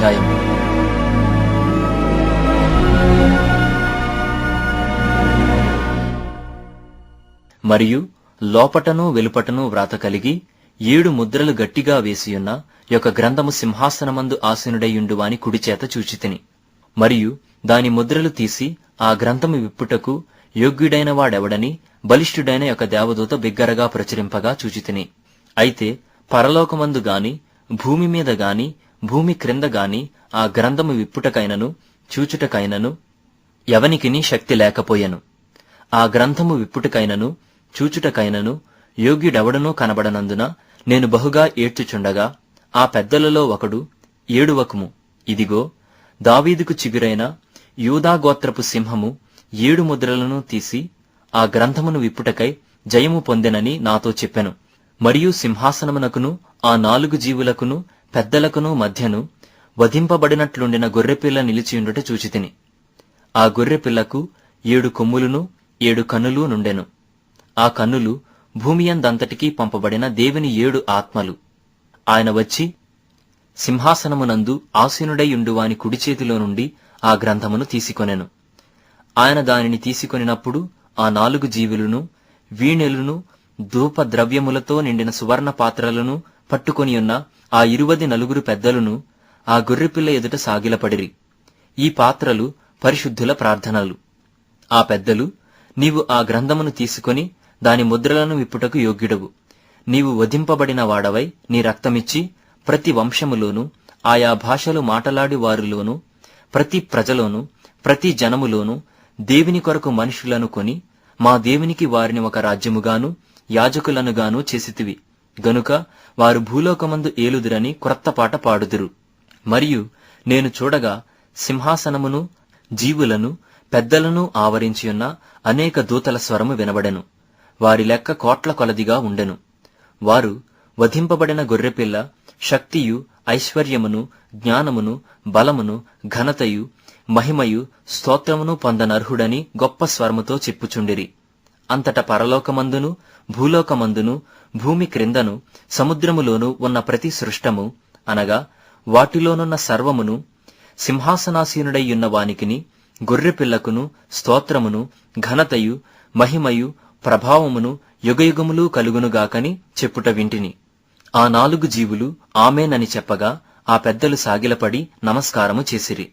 అధ్యాయం. మరియు లోపటను వెలుపటను వ్రాత కలిగి 7 ముద్రలు గట్టిగా వేసియున్న యొక్క గ్రంథము సింహాసనమందు ఆసీనుడైయుండు వాని కుడిచేత చూచితిని. మరియు దాని ముద్రలు తీసి ఆ గ్రంథము విప్పుటకు యోగ్యుడైన వాడెవడని బలిష్ఠుడైన యొక్క దేవదూత బిగ్గరగా ప్రచురింపగా చూచితిని. అయితే పరలోకమందు గాని భూమి మీద గాని భూమి క్రింద గాని ఆ గ్రంథము విప్పుటకైనను చూచుటకైనను ఎవనికిని శక్తి లేకపోయెను. ఆ గ్రంథము విప్పుటకైనను చూచుటకైనను యోగ్యుడెవడనూ కనబడనందున నేను బహుగా ఏడ్చుచుండగా ఆ పెద్దలలో ఒకడు, ఏడువకుము, ఇదిగో దావీదుకు చిగురైన యూదాగోత్రపు సింహము 7 ముద్రలను తీసి ఆ గ్రంథమును విప్పుటకై జయము పొందెనని నాతో చెప్పెను. మరియు సింహాసనమునకును ఆ 4 జీవులకును పెద్దలకును మధ్యను వధింపబడినట్లుండిన గొర్రెపిల్ల నిలిచియుండుట చూచితిని. ఆ గొర్రెపిల్లకు 7 కొమ్ములును 7 కన్నులు నుండెను. ఆ కన్నులు భూమియందంతటికీ పంపబడిన దేవుని 7 ఆత్మలు. ఆయన వచ్చి సింహాసనమునందు ఆసీనుడై ఉండువాని కుడి చేతిలో నుండి ఆ గ్రంథమును తీసుకొనెను. ఆయన దానిని తీసుకొనినప్పుడు ఆ 4 జీవులను వీణెలును ధూప ద్రవ్యములతో నిండిన సువర్ణ పాత్రలను పట్టుకొనియున్న ఆ 24 పెద్దలను ఆ గొర్రెపిల్ల ఎదుట సాగిలపడిరి. ఈ పాత్రలు పరిశుద్ధుల ప్రార్థనలు. ఆ పెద్దలు, నీవు ఆ గ్రంథమును తీసుకొని దాని ముద్రలను విప్పుటకు యోగ్యుడవు. నీవు వధింపబడిన వాడవై నీ రక్తమిచ్చి ప్రతి వంశములోను ఆయా భాషలు మాటలాడి వారిలోను ప్రతి ప్రజలోను ప్రతి జనములోను దేవుని కొరకు మనుషులను కొని మా దేవునికి వారిని ఒక రాజ్యముగాను యాజకులనుగాను చేసితివి గనుక వారు భూలోకమందు ఏలుదురని క్రొత్త పాట పాడుదురు. మరియు నేను చూడగా సింహాసనమును జీవులను పెద్దలను ఆవరించియున్న అనేక దూతల స్వరము వినబడెను. వారి లెక్క కోట్ల కొలదిగా ఉండెను. వారు వధింపబడిన గొర్రెపిల్ల శక్తియు ఐశ్వర్యమును జ్ఞానమును బలమును ఘనతయు మహిమయు స్తోత్రమును పొందనర్హుడని గొప్ప స్వరముతో చెప్పుచుండిరి. అంతట పరలోకమందును భూలోకమందును భూమి క్రిందను సముద్రములోను ఉన్న ప్రతి సృష్టము అనగా వాటిలోనున్న సర్వమును సింహాసనాసీనుడైయున్న వానికిని గొర్రెపిల్లకును స్తోత్రమును ఘనతయు మహిమయు ప్రభావమును యుగయుగములు కలుగునుగాకని చెప్పుట వింటిని. ఆ 4 జీవులు ఆమేనని చెప్పగా ఆ పెద్దలు సాగిలపడి నమస్కారము చేసిరి.